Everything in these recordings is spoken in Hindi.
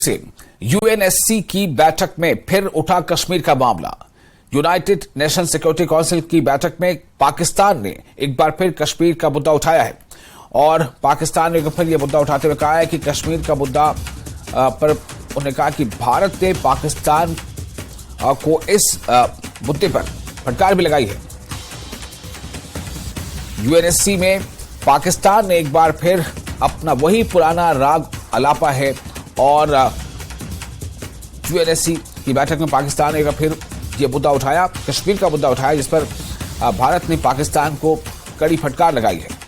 से यूएनएससी की बैठक में फिर उठा कश्मीर का मामला। यूनाइटेड नेशन सिक्योरिटी काउंसिल की बैठक में पाकिस्तान ने एक बार फिर कश्मीर का मुद्दा उठाया है और पाकिस्तान ने फिर यह मुद्दा उठाते हुए कहा है कि कश्मीर का मुद्दा पर उन्होंने कहा कि भारत ने पाकिस्तान को इस मुद्दे पर फटकार भी लगाई है। यूएनएससी में पाकिस्तान ने एक बार फिर अपना वही पुराना राग अलापा है और यूएनएससी की बैठक में पाकिस्तान ने एक बार फिर यह मुद्दा उठाया, कश्मीर का मुद्दा उठाया, जिस पर भारत ने पाकिस्तान को कड़ी फटकार लगाई है।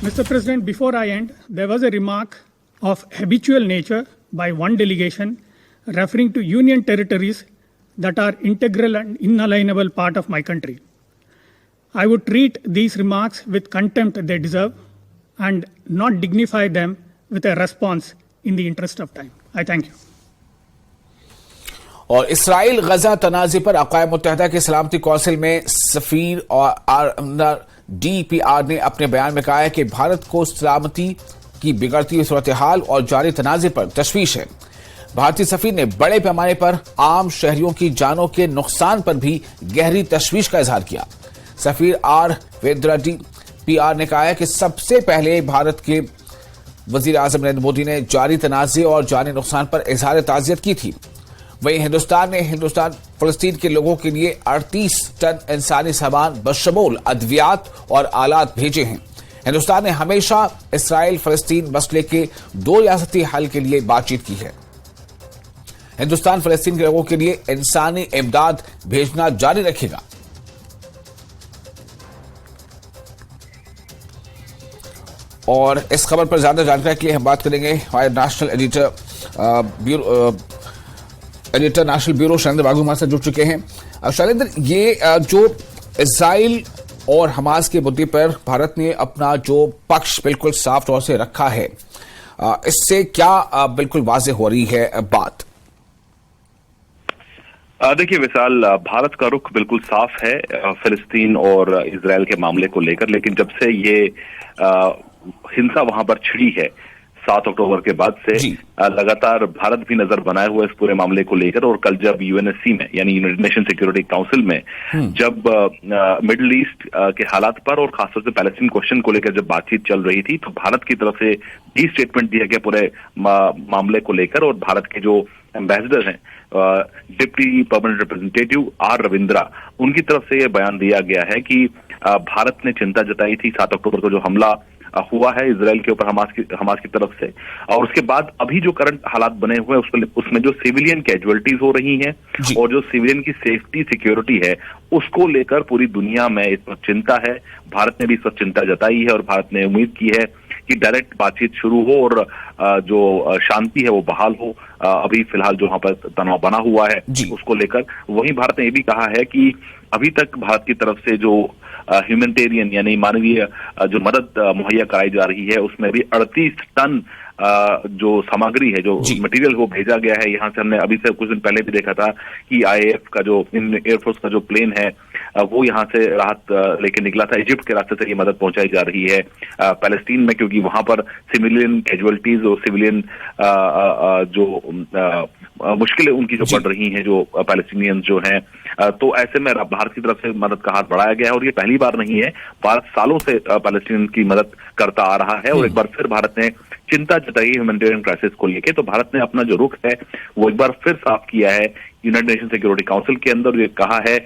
Mr. President, before I end, there was a remark of habitual nature by one delegation referring to union territories that are integral and inalienable part of my country. I would treat these remarks with contempt they deserve and not dignify them with a response in the interest of time. I thank you. और इसराइल गजा तनाज़े पर अक़वाम मुत्तहिदा के सलामती कौंसिल में सफीर और DPR ने अपने बयान में कहा है कि भारत को सलामती की बिगड़ती हुई सूरत हाल और जारी तनाज़े पर तशवीश है। भारतीय सफीर ने बड़े पैमाने पर आम शहरियों की जानों के नुकसान पर भी गहरी तशवीश का इजहार किया। सफीर वेद्रा DPR ने कहा है कि सबसे पहले भारत के वजीर आजम नरेंद्र मोदी ने जारी तनाज़े और जानी नुकसान पर इजहार ताज़ियत की थी। वहीं हिंदुस्तान ने फलस्तीन के लोगों के लिए 38 टन इंसानी सामान बशमूल अद्वियात और आलात भेजे हैं। हिंदुस्तान ने हमेशा इसराइल फलस्तीन मसले के दो रियासती हल के लिए बातचीत की है। हिंदुस्तान फलस्तीन के लोगों के लिए इंसानी इमदाद भेजना जारी रखेगा। और इस खबर पर ज्यादा जानकारी के लिए हम बात करेंगे हमारे नेशनल नेशनल ब्यूरो शैलेंद्र बागू हमारे साथ जुड़ चुके हैं। शैलेंद्र, ये जो इजराइल और हमास के मुद्दे पर भारत ने अपना जो पक्ष बिल्कुल साफ तौर से रखा है, इससे क्या बिल्कुल वाज़ेह हो रही है बात? देखिए विशाल, भारत का रुख बिल्कुल साफ है फिलिस्तीन और इजराइल के मामले को लेकर, लेकिन जब से ये हिंसा वहां पर छिड़ी है 7 अक्टूबर के बाद से लगातार भारत भी नजर बनाए हुआ इस पूरे मामले को लेकर। और कल जब यूएनएससी में यानी यूनाइटेड नेशन सिक्योरिटी काउंसिल में जब मिडिल ईस्ट के हालात पर और खासतौर से पैलेस्टीन क्वेश्चन को लेकर जब बातचीत चल रही थी, तो भारत की तरफ से भी स्टेटमेंट दिया गया पूरे मामले को लेकर। और भारत के जो एम्बेसडर हैं, डिप्टी परमानेंट रिप्रेजेंटेटिव रविंद्रा, उनकी तरफ से यह बयान दिया गया है कि भारत ने चिंता जताई थी 7 अक्टूबर को जो हमला हुआ है इजराइल के ऊपर हमास की तरफ से, और उसके बाद अभी जो करंट हालात बने हुए हैं उसमें जो सिविलियन कैजुअलिटीज हो रही हैं और जो सिविलियन की सेफ्टी सिक्योरिटी है, उसको लेकर पूरी दुनिया में इस वक्त चिंता है। भारत ने भी इस वक्त चिंता जताई है और भारत ने उम्मीद की है कि डायरेक्ट बातचीत शुरू हो और जो शांति है वो बहाल हो। अभी फिलहाल जो वहां पर तनाव बना हुआ है उसको लेकर वहीं भारत ने ये भी कहा है कि अभी तक भारत की तरफ से जो ह्यूमैनिटेरियन यानी मानवीय जो मदद मुहैया कराई जा रही है, उसमें भी 38 टन जो सामग्री है, जो मटेरियल वो भेजा गया है। यहाँ से हमने अभी से कुछ दिन पहले भी देखा था कि IAF का जो एयरफोर्स का जो प्लेन है वो यहाँ से राहत लेके निकला था। इजिप्ट के रास्ते से ये मदद पहुंचाई जा रही है पैलेस्टीन में, क्योंकि वहां पर सिविलियन कैजुअलिटीज और सिविलियन जो मुश्किलें उनकी जो बढ़ रही हैं, जो पैलेस्टीनियंस जो हैं, तो ऐसे में भारत की तरफ से मदद का हाथ बढ़ाया गया है। और ये पहली बार नहीं है, भारत सालों से पैलेस्टीन की मदद करता आ रहा है और एक बार फिर भारत ने चिंता जताई ह्यूमैनिटेरियन क्राइसिस को लेकर। तो भारत ने अपना जो रुख है वो एक बार फिर साफ किया है यूनाइटेड नेशन सिक्योरिटी काउंसिल के अंदर। ये कहा है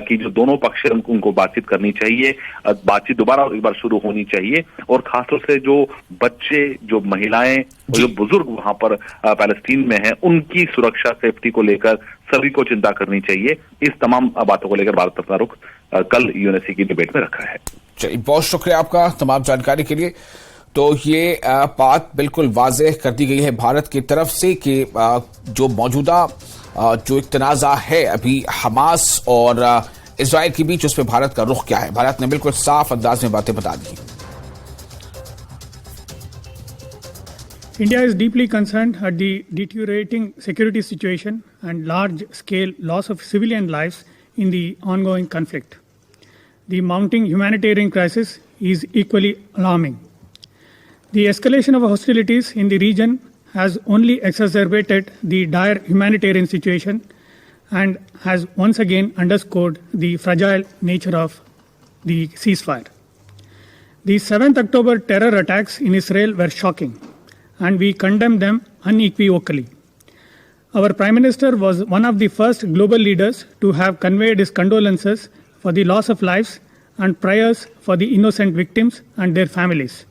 कि जो दोनों पक्ष हैं उनको बातचीत करनी चाहिए, बातचीत दोबारा एक बार शुरू होनी चाहिए, और खासतौर से जो बच्चे, जो महिलाएं और जो बुजुर्ग वहां पर पैलेस्टीन में हैं, उनकी सुरक्षा सेफ्टी को लेकर सभी को चिंता करनी चाहिए। इस तमाम बातों को लेकर भारत अपना रुख कल यूएनएससी की डिबेट में रखा है। चलिए, बहुत शुक्रिया आपका तमाम जानकारी के लिए। तो ये बात बिल्कुल वाज़ेह कर दी गई है भारत की तरफ से कि जो मौजूदा जो एक तनाज़ा है अभी हमास और इजराइल के बीच, उस पर भारत का रुख क्या है। भारत ने बिल्कुल साफ अंदाज में बातें बता दी। India is deeply concerned at the deteriorating security situation and large-scale loss of civilian lives in the ongoing conflict. The mounting humanitarian crisis is equally alarming. The escalation of hostilities in the region has only exacerbated the dire humanitarian situation and has once again underscored the fragile nature of the ceasefire. The 7th October terror attacks in Israel were shocking, and we condemn them unequivocally. Our Prime Minister was one of the first global leaders to have conveyed his condolences for the loss of lives and prayers for the innocent victims and their families.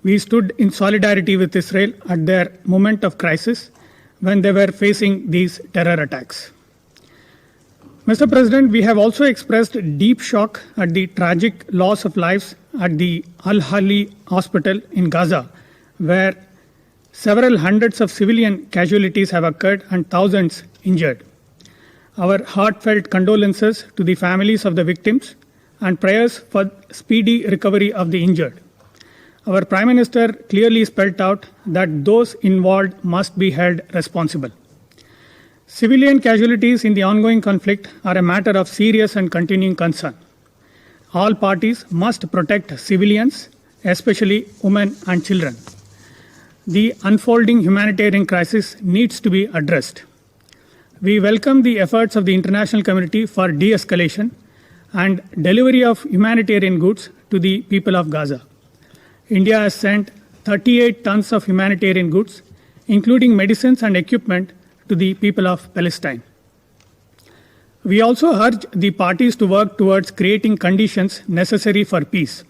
We stood in solidarity with Israel at their moment of crisis when they were facing these terror attacks. Mr. President, we have also expressed deep shock at the tragic loss of lives at the Al-Ahli Hospital in Gaza, where several hundreds of civilian casualties have occurred and thousands injured. Our heartfelt condolences to the families of the victims and prayers for speedy recovery of the injured. Our Prime Minister clearly spelled out that those involved must be held responsible. Civilian casualties in the ongoing conflict are a matter of serious and continuing concern. All parties must protect civilians, especially women and children. The unfolding humanitarian crisis needs to be addressed. We welcome the efforts of the international community for de-escalation and delivery of humanitarian goods to the people of Gaza. India has sent 38 tons of humanitarian goods, including medicines and equipment, to the people of Palestine. We also urge the parties to work towards creating conditions necessary for peace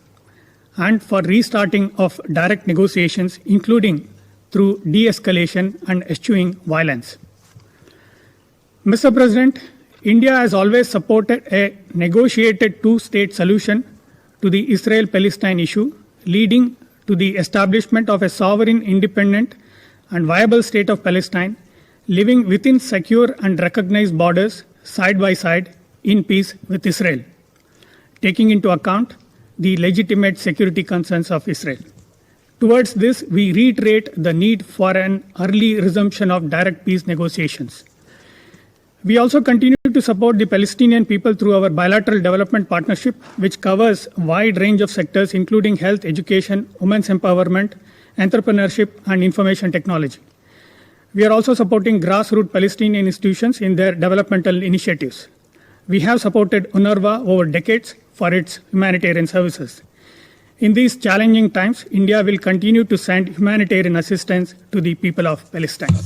and for restarting of direct negotiations, including through de-escalation and eschewing violence. Mr. President, India has always supported a negotiated two-state solution to the Israel-Palestine issue, leading to the establishment of a sovereign, independent, and viable state of Palestine, living within secure and recognized borders side by side in peace with Israel, taking into account the legitimate security concerns of Israel. Towards this, we reiterate the need for an early resumption of direct peace negotiations. We also continue to support the Palestinian people through our bilateral development partnership, which covers a wide range of sectors, including health, education, women's empowerment, entrepreneurship, and information technology. We are also supporting grassroots Palestinian institutions in their developmental initiatives. We have supported UNRWA over decades for its humanitarian services. In these challenging times, India will continue to send humanitarian assistance to the people of Palestine.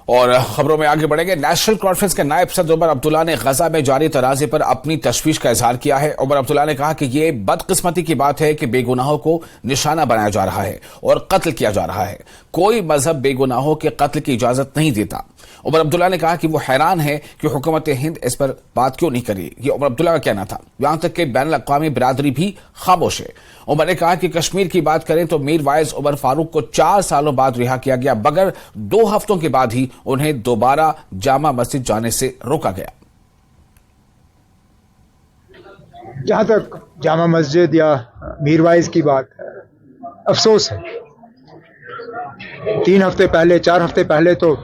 और खबरों में आगे बढ़ेंगे। नेशनल कॉन्फ्रेंस के नायब सदर उमर अब्दुल्ला ने गजा में जारी तनाज़े पर अपनी तशवीश का इजहार किया है। उमर अब्दुल्ला ने कहा कि ये बदकिस्मती की बात है कि बेगुनाहों को निशाना बनाया जा रहा है और कत्ल किया जा रहा है। कोई मजहब बेगुनाहों के कत्ल की इजाजत नहीं देता। उमर अब्दुल्ला ने कहा कि वो हैरान है कि हुकूमत हिंद इस पर बात क्यों नहीं करी। ये उमर अब्दुल्ला का कहना था। यहां तक कि बैनुल अक़वामी बिरादरी भी खामोश है। उमर ने कहा कि कश्मीर की बात करें तो मीर वाइज उमर फारूक को 4 सालों बाद रिहा किया गया, मगर 2 हफ्तों के बाद ही उन्हें दोबारा जामा मस्जिद जाने से रोका गया। जहां तक जामा मस्जिद या मीर वाइज की बात है, अफसोस है 3 हफ्ते पहले 4 हफ्ते पहले तो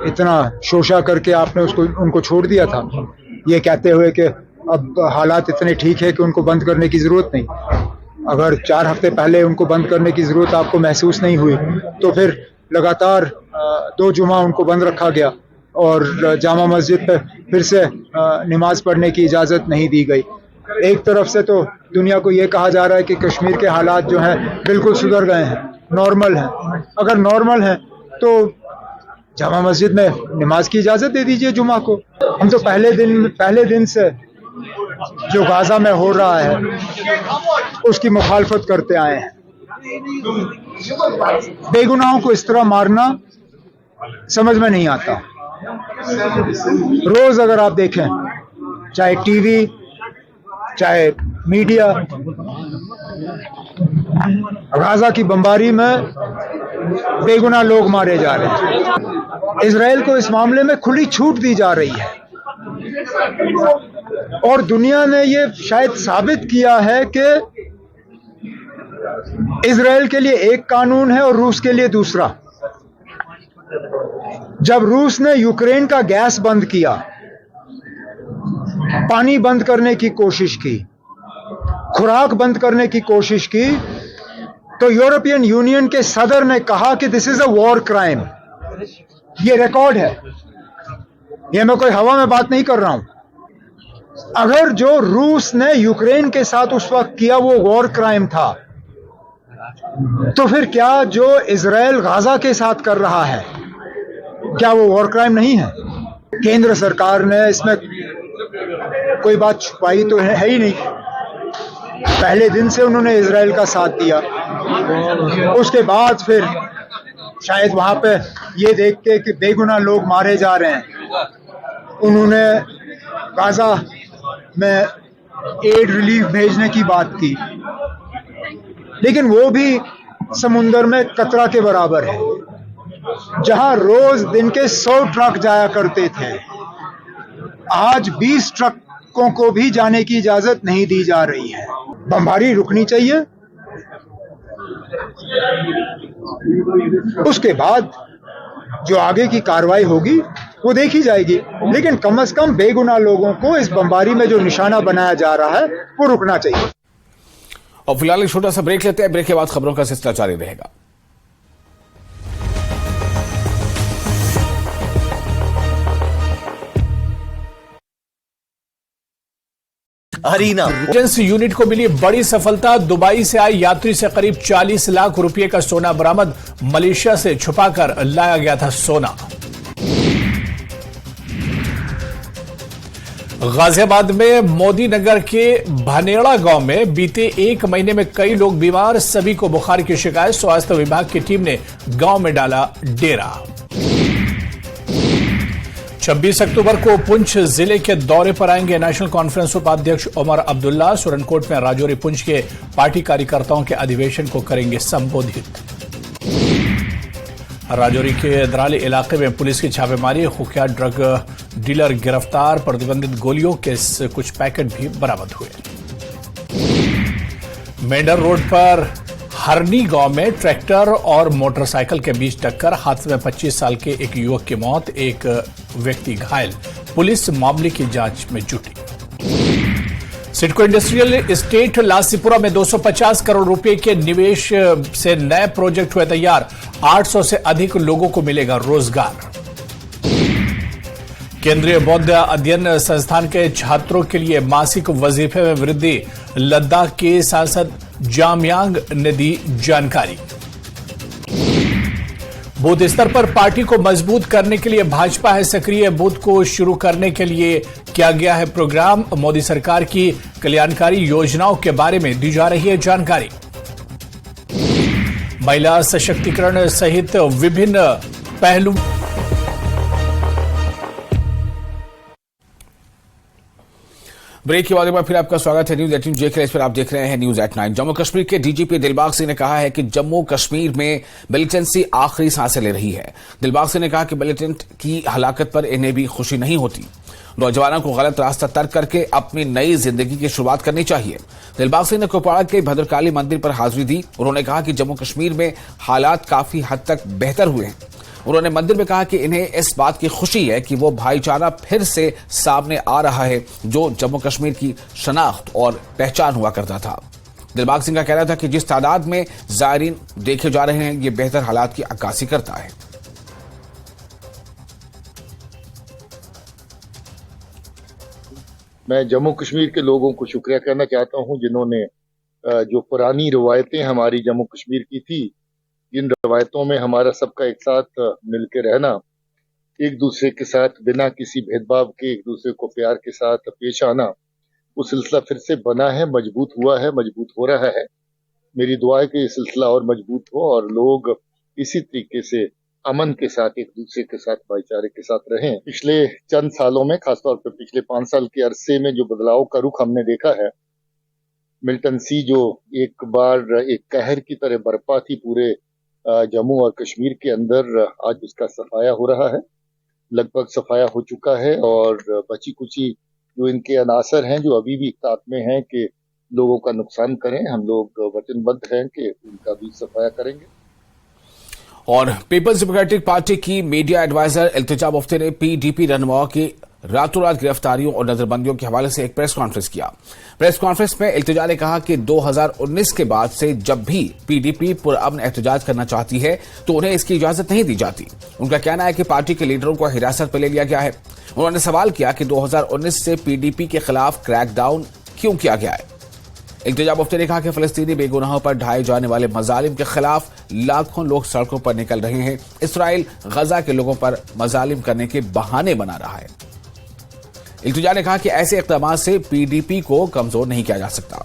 इतना शोशा करके आपने उनको छोड़ दिया था, ये कहते हुए कि अब हालात इतने ठीक है कि उनको बंद करने की ज़रूरत नहीं। अगर 4 हफ्ते पहले उनको बंद करने की ज़रूरत आपको महसूस नहीं हुई तो फिर लगातार 2 जुमा उनको बंद रखा गया और जामा मस्जिद पे फिर से नमाज पढ़ने की इजाज़त नहीं दी गई। एक तरफ से तो दुनिया को ये कहा जा रहा है कि कश्मीर के हालात जो हैं बिल्कुल सुधर गए हैं, नॉर्मल हैं। अगर नॉर्मल हैं तो जामा मस्जिद में नमाज की इजाज़त दे दीजिए जुमा को। हम तो पहले दिन से जो गाजा में हो रहा है उसकी मुखालफत करते आए हैं। बेगुनाहों को इस तरह मारना समझ में नहीं आता। रोज अगर आप देखें, चाहे टीवी चाहे मीडिया, गाजा की बमबारी में बेगुनाह लोग मारे जा रहे हैं। इजराइल को इस मामले में खुली छूट दी जा रही है और दुनिया ने ये शायद साबित किया है कि इजराइल के लिए एक कानून है और रूस के लिए दूसरा। जब रूस ने यूक्रेन का गैस बंद किया, पानी बंद करने की कोशिश की, खुराक बंद करने की कोशिश की, तो यूरोपियन यूनियन के सदर ने कहा कि this is a war crime. ये रिकॉर्ड है, ये मैं कोई हवा में बात नहीं कर रहा हूं। अगर जो रूस ने यूक्रेन के साथ उस वक्त किया वो वॉर क्राइम था, तो फिर क्या जो इजराइल गाजा के साथ कर रहा है, क्या वो वॉर क्राइम नहीं है? केंद्र सरकार ने इसमें कोई बात छुपाई तो है ही नहीं। पहले दिन से उन्होंने इजराइल का साथ दिया। उसके बाद फिर शायद वहां पे ये देख के कि बेगुनाह लोग मारे जा रहे हैं, उन्होंने गाजा में एड रिलीफ भेजने की बात की, लेकिन वो भी समुंदर में कतरा के बराबर है। जहां रोज दिन के 100 ट्रक जाया करते थे, आज 20 ट्रकों को भी जाने की इजाजत नहीं दी जा रही है। बमबारी रुकनी चाहिए। उसके बाद जो आगे की कार्रवाई होगी वो देखी जाएगी, लेकिन कम से कम बेगुनाह लोगों को इस बमबारी में जो निशाना बनाया जा रहा है वो रुकना चाहिए। और फिलहाल एक छोटा सा ब्रेक लेते हैं। ब्रेक के बाद खबरों का सिलसिला जारी रहेगा। अरीना एजेंसी यूनिट को मिली बड़ी सफलता। दुबई से आए यात्री से करीब 40 लाख रुपए का सोना बरामद। मलेशिया से छुपाकर लाया गया था सोना। गाजियाबाद में मोदी नगर के भनेड़ा गांव में बीते 1 महीने में कई लोग बीमार, सभी को बुखार की शिकायत। स्वास्थ्य विभाग की टीम ने गांव में डाला डेरा। 26 अक्टूबर को पुंछ जिले के दौरे पर आएंगे नेशनल कॉन्फ्रेंस उपाध्यक्ष उमर अब्दुल्ला। सुरनकोट में राजौरी पुंछ के पार्टी कार्यकर्ताओं के अधिवेशन को करेंगे संबोधित। राजौरी के दराली इलाके में पुलिस की छापेमारी, कुख्यात ड्रग डीलर गिरफ्तार, प्रतिबंधित गोलियों के कुछ पैकेट भी बरामद हुए। मेंढर रोड पर हरनी गांव में ट्रैक्टर और मोटरसाइकिल के बीच टक्कर, हादसे में 25 साल के एक युवक की मौत, एक व्यक्ति घायल। पुलिस मामले की जांच में जुटी। सिडको इंडस्ट्रियल एस्टेट लासीपुरा में 250 करोड़ रुपए के निवेश से नए प्रोजेक्ट हुए तैयार। 800 से अधिक लोगों को मिलेगा रोजगार। केंद्रीय बौद्ध अध्ययन संस्थान के छात्रों के लिए मासिक वजीफे में वृद्धि। लद्दाख के सांसद जामयांग ने दी जानकारी। बूथ स्तर पर पार्टी को मजबूत करने के लिए भाजपा है सक्रिय। बूथ को शुरू करने के लिए किया गया है प्रोग्राम। मोदी सरकार की कल्याणकारी योजनाओं के बारे में दी जा रही है जानकारी। महिला सशक्तिकरण सहित विभिन्न पहलू। ब्रेक के बाद एक बार फिर आपका स्वागत है न्यूज 18 जेके। इस पर आप देख रहे हैं न्यूज एट 9। जम्मू कश्मीर के डीजीपी दिलबाग सिंह ने कहा है कि जम्मू कश्मीर में मिलिटेंसी आखिरी सांसें ले रही है। दिलबाग सिंह ने कहा कि मिलिटेंट की हलाकत पर इन्हें भी खुशी नहीं होती। नौजवानों को गलत रास्ता तर्क करके अपनी नई जिंदगी की शुरुआत करनी चाहिए। दिलबाग सिंह ने कुपवाड़ा के भद्रकाली मंदिर पर हाजिरी दी। उन्होंने कहा कि जम्मू कश्मीर में हालात काफी हद तक बेहतर हुए हैं। उन्होंने मंदिर में कहा कि इन्हें इस बात की खुशी है कि वो भाईचारा फिर से सामने आ रहा है जो जम्मू कश्मीर की शनाख्त और पहचान हुआ करता था। दिलबाग सिंह का कहना था कि जिस तादाद में जायरीन देखे जा रहे हैं, ये बेहतर हालात की अक्कासी करता है। मैं जम्मू कश्मीर के लोगों को शुक्रिया करना चाहता हूं जिन्होंने जो पुरानी रवायतें हमारी जम्मू कश्मीर की थी, जिन रवायतों में हमारा सबका एक साथ मिलकर रहना, एक दूसरे के साथ बिना किसी भेदभाव के एक दूसरे को प्यार के साथ पेश आना, वो सिलसिला फिर से बना है, मजबूत हुआ है, मजबूत हो रहा है। मेरी दुआ है कि ये सिलसिला और मजबूत हो और लोग इसी तरीके से अमन के साथ एक दूसरे के साथ भाईचारे के साथ रहें। पिछले चंद सालों में, खासतौर पर पिछले 5 साल के अरसे में जो बदलाव का रुख हमने देखा है, मिलिटेंसी जो एक बार एक कहर की तरह बरपा थी पूरे जम्मू और कश्मीर के अंदर, आज उसका सफाया हो रहा है। लगभग सफाया हो चुका है और बची कुची जो इनके अनासर हैं जो अभी भी इख्तियार में हैं कि लोगों का नुकसान करें, हम लोग वचनबद्ध हैं कि उनका भी सफाया करेंगे। और पीपल्स डेमोक्रेटिक पार्टी की मीडिया एडवाइजर इल्तिजा मुफ्ती ने पीडीपी रहनुमाओं की रातों रात गिरफ्तारियों और नजरबंदियों के हवाले से एक प्रेस कॉन्फ्रेंस किया। प्रेस कॉन्फ्रेंस में इल्तिजा ने कहा कि 2019 के बाद से जब भी पीडीपी पुरअमन एहतजाज करना चाहती है तो उन्हें इसकी इजाजत नहीं दी जाती। उनका कहना है कि पार्टी के लीडरों को हिरासत में ले लिया गया है। उन्होंने सवाल किया कि 2019 से पीडीपी के खिलाफ क्रैकडाउन क्यों किया गया है। इल्तिजा मुफ्ती ने कहा कि फलस्तीनी बेगुनाहों पर ढाए जाने वाले मजालिम के खिलाफ लाखों लोग सड़कों पर निकल रहे हैं। इसराइल गजा के लोगों पर मजालिम करने के बहाने बना रहा है। इल्तिजा ने कहा कि ऐसे इक़दाम से पीडीपी को कमजोर नहीं किया जा सकता।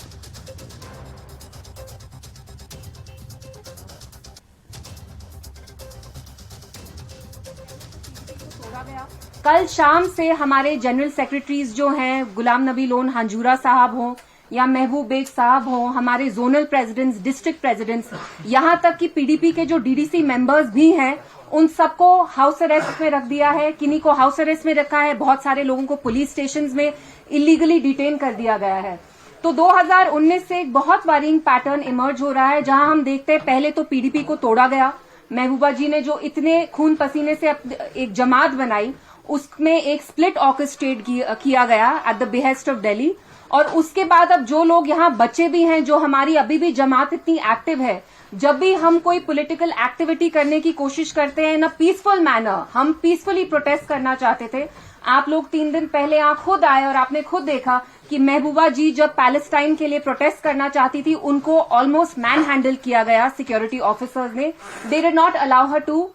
कल शाम से हमारे जनरल सेक्रेटरीज जो हैं, गुलाम नबी लोन हांजूरा साहब हों या महबूब बेग साहब हों, हमारे जोनल प्रेसिडेंट्स, डिस्ट्रिक्ट प्रेसिडेंट्स, यहां तक कि पीडीपी के जो डीडीसी मेंबर्स भी हैं, उन सबको हाउस अरेस्ट में रख दिया है। किन्हीं को हाउस अरेस्ट में रखा है, बहुत सारे लोगों को पुलिस स्टेशंस में इलीगली डिटेन कर दिया गया है। तो 2019 से एक बहुत वारिंग पैटर्न इमर्ज हो रहा है, जहां हम देखते हैं पहले तो पीडीपी को तोड़ा गया। महबूबा जी ने जो इतने खून पसीने से एक जमात बनाई, उसमें एक स्प्लिट ऑर्केस्ट्रेट किया गया at the behest of Delhi. और उसके बाद अब जो लोग यहाँ बचे भी हैं, जो हमारी अभी भी जमात इतनी एक्टिव है, जब भी हम कोई पॉलिटिकल एक्टिविटी करने की कोशिश करते हैं इन अ पीसफुल मैनर, हम पीसफुली प्रोटेस्ट करना चाहते थे। आप लोग 3 दिन पहले यहाँ खुद आए और आपने खुद देखा कि महबूबा जी जब पैलेस्टाइन के लिए प्रोटेस्ट करना चाहती थी, उनको ऑलमोस्ट मैन हैंडल किया गया सिक्योरिटी ऑफिसर्स ने। They did not allow her to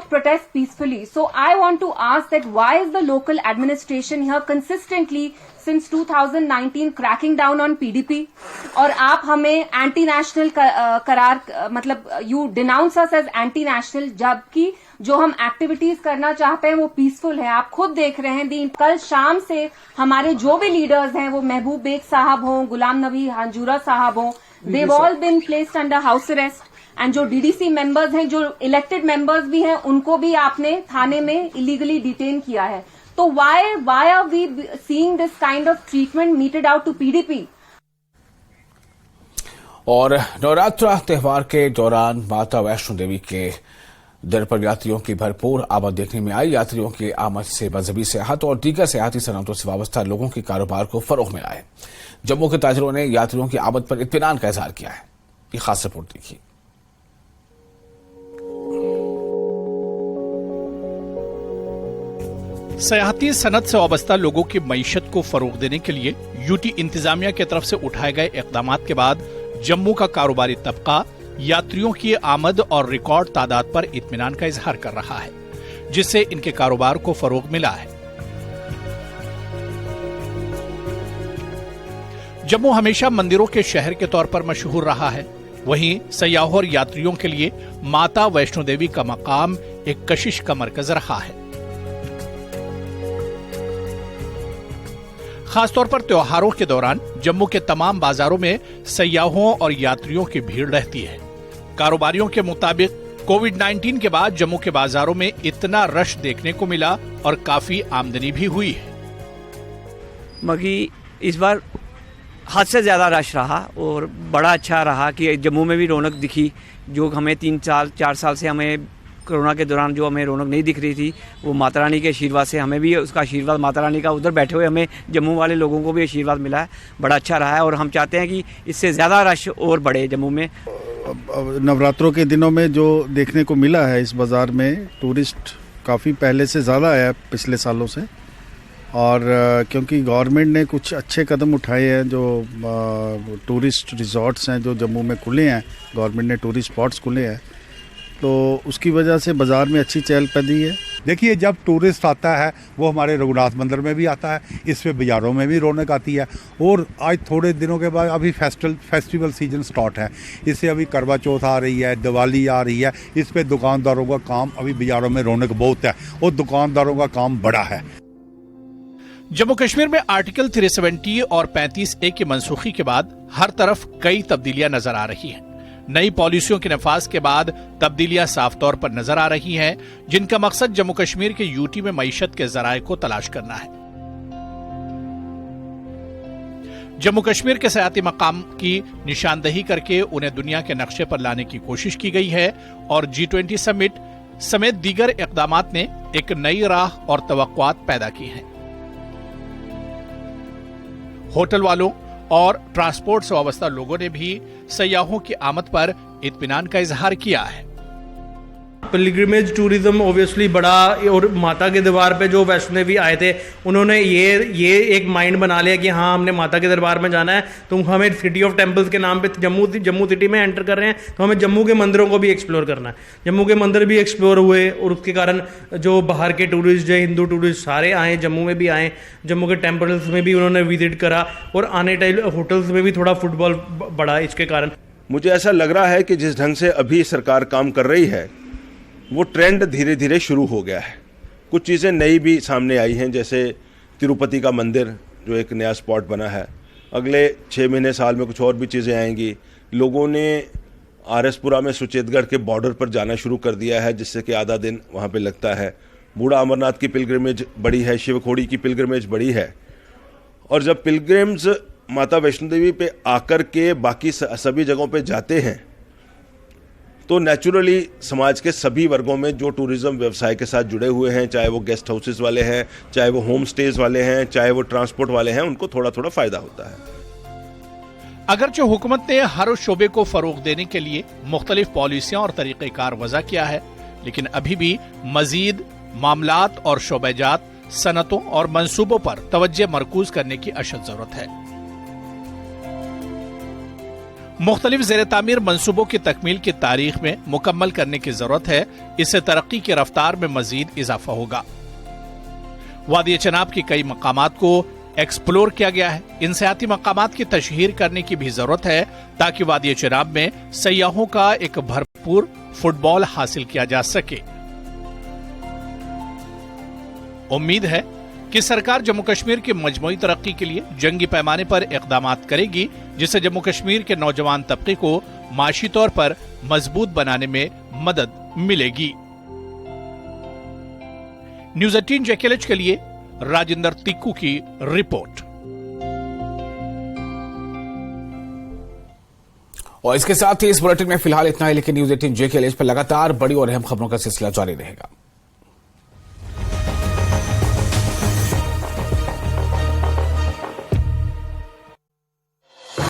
protest peacefully. So I want to ask that why is the local administration here consistently since 2019 cracking down on PDP? और आप हमें एंटी नेशनल करार, मतलब you denounce us as anti national, जबकि जो हम एक्टिविटीज करना चाहते हैं वो पीसफुल है। आप खुद देख रहे हैं कल शाम से हमारे जो भी लीडर्स हैं, वो महबूब बेग साहब हों, गुलाम नबी हांजूरा साहब हों, they've all been placed under house arrest. And जो डीडीसी मेंबर्स हैं, जो इलेक्टेड मेंबर्स भी हैं, उनको भी आपने थाने में इलीगली डिटेन किया है। तो why are we seeing this kind of treatment meted out to PDP? और नवरात्रा त्योहार के दौरान माता वैष्णो देवी के दर पर यात्रियों की भरपूर आमद देखने में आई। यात्रियों की आमद से मजहबी सियाहत और दीगर सियाहती सनअतों से वाबस्ता लोगों के कारोबार को फरोग मिला है। जम्मू के ताजिरों ने यात्रियों की आमद पर इत्मीनान का इजहार किया है। ये खास रिपोर्ट देखिए। सयाहती सनत से वाबस्ता लोगों की मईशत को फरोग देने के लिए यूटी इंतजामिया की तरफ से उठाए गए इकदाम के बाद जम्मू का कारोबारी तबका यात्रियों की आमद और रिकॉर्ड तादाद पर इत्मीनान का इजहार कर रहा है, जिससे इनके कारोबार को फरोग मिला है। जम्मू हमेशा मंदिरों के शहर के तौर पर मशहूर रहा है। वहीं सयाहों और यात्रियों के लिए माता वैष्णो देवी का मकाम एक कशिश का मरकज रहा है। खासतौर पर त्योहारों के दौरान जम्मू के तमाम बाजारों में सयाहों और यात्रियों की भीड़ रहती है। कारोबारियों के मुताबिक कोविड-19 के बाद जम्मू के बाजारों में इतना रश देखने को मिला और काफी आमदनी भी हुई है। मगर इस बार हद से ज़्यादा रश रहा और बड़ा अच्छा रहा कि जम्मू में भी रौनक दिखी। जो हमें 3-4 साल से हमें कोरोना के दौरान जो हमें रौनक नहीं दिख रही थी, वो माता रानी के आशीर्वाद से हमें भी उसका आशीर्वाद, माता रानी का उधर बैठे हुए हमें जम्मू वाले लोगों को भी आशीर्वाद मिला है। बड़ा अच्छा रहा है और हम चाहते हैं कि इससे ज़्यादा रश और बढ़े जम्मू में। नवरात्रों के दिनों में जो देखने को मिला है इस बाज़ार में, टूरिस्ट काफ़ी पहले से ज़्यादा आया पिछले सालों से। और क्योंकि गवर्नमेंट ने कुछ अच्छे कदम उठाए हैं, जो टूरिस्ट रिजॉर्ट्स हैं जो जम्मू में खुले हैं, गवर्नमेंट ने टूरिस्ट स्पॉट्स खुले हैं, तो उसकी वजह से बाज़ार में अच्छी चहल कदमी है। देखिए, जब टूरिस्ट आता है वो हमारे रघुनाथ मंदिर में भी आता है, इसमें बाज़ारों में भी रौनक आती है। और आज थोड़े दिनों के बाद अभी फेस्टिवल सीजन स्टार्ट है, इससे अभी करवा चौथ आ रही है, दिवाली आ रही है, इस पे दुकानदारों का काम, अभी बाज़ारों में रौनक बहुत है और दुकानदारों का काम बड़ा है। जम्मू कश्मीर में आर्टिकल 370 और 35A की मनसूखी के बाद हर तरफ कई तब्दीलियां नजर आ रही हैं। नई पॉलिसियों के नफाज के बाद तब्दीलियां साफ तौर पर नजर आ रही हैं, जिनका मकसद जम्मू कश्मीर के यूटी में मईशत के जराये को तलाश करना है। जम्मू कश्मीर के सयाती मकाम की निशानदही करके उन्हें दुनिया के नक्शे पर लाने की कोशिश की गई है और G20 समिट, समेत दीगर इकदामात ने एक नई राह और तवक्कुआत पैदा की हैं। होटल वालों और ट्रांसपोर्ट से वाबस्ता लोगों ने भी सयाहों की आमद पर इत्मीनान का इजहार किया है। पिलग्रिमेज टूरिज्म ऑब्वियसली बड़ा, और माता के दरबार पे जो वैष्णो देवी आए थे उन्होंने ये एक माइंड बना लिया कि हाँ हमने माता के दरबार में जाना है, तो हमें सिटी ऑफ टेम्पल्स के नाम पे जम्मू सिटी में एंटर कर रहे हैं, तो हमें जम्मू के मंदिरों को भी एक्सप्लोर करना है। जम्मू के मंदिर भी एक्सप्लोर हुए और उसके कारण जो बाहर के टूरिस्ट, जो हिंदू टूरिस्ट सारे आए, जम्मू में भी आए, जम्मू के टेम्पल्स में भी उन्होंने विजिट करा और आने टाइम होटल्स में भी थोड़ा फुटबॉल बढ़ा। इसके कारण मुझे ऐसा लग रहा है कि जिस ढंग से अभी सरकार काम कर रही है वो ट्रेंड धीरे धीरे शुरू हो गया है। कुछ चीज़ें नई भी सामने आई हैं, जैसे तिरुपति का मंदिर जो एक नया स्पॉट बना है। अगले 6 महीने साल में कुछ और भी चीज़ें आएंगी। लोगों ने आरएसपुरा में सुचेतगढ़ के बॉर्डर पर जाना शुरू कर दिया है, जिससे कि आधा दिन वहाँ पे लगता है। बूढ़ा अमरनाथ की पिलग्रिमेज बड़ी है, शिवखोड़ी की पिलग्रिमेज बड़ी है। और जब पिलग्रिम्स माता वैष्णो देवी पे आकर के बाकी सभी जगहों पे जाते हैं तो नेचुरली समाज के सभी वर्गों में जो टूरिज्म व्यवसाय के साथ जुड़े हुए हैं, चाहे वो गेस्ट हाउसेस वाले हैं, चाहे वो होम स्टेज वाले हैं, चाहे वो ट्रांसपोर्ट वाले हैं, उनको थोड़ा थोड़ा फायदा होता है। अगरचे हुकूमत ने हर शोबे को फरोग देने के लिए मुख्तलिफ पॉलिसियां और तरीक़ेकार वज़ा किया है, लेकिन अभी भी मजीद मामलात और शोबेजात, सनतों और मंसूबों पर तवज्जो मरकूज करने की अशद जरूरत है। मुख्तलिफ ज़ेर तामीर मंसूबों की तकमील की तारीख में मुकम्मल करने की जरूरत है। इससे तरक्की की रफ्तार में मजीद इजाफा होगा। वादी चनाब की कई मकामात को एक्सप्लोर किया गया है। इन सियाती मकामात की तशहीर करने की भी जरूरत है ताकि वादी चनाब में सयाहों का एक भरपूर फुटबॉल हासिल किया जा सके। उम्मीद है कि सरकार जम्मू कश्मीर की मजमूई तरक्की के लिए जंगी पैमाने पर इक़दामात करेगी, जिससे जम्मू कश्मीर के नौजवान तबके को माशी तौर पर मजबूत बनाने में मदद मिलेगी। न्यूज़ 18 जेकेएलएच के लिए राजेंद्र तिक्कू की रिपोर्ट। और इसके साथ ही इस बुलेटिन में फिलहाल इतना ही, लेकिन न्यूज़ 18 जेकेएलएच पर लगातार बड़ी और अहम खबरों का सिलसिला जारी रहेगा।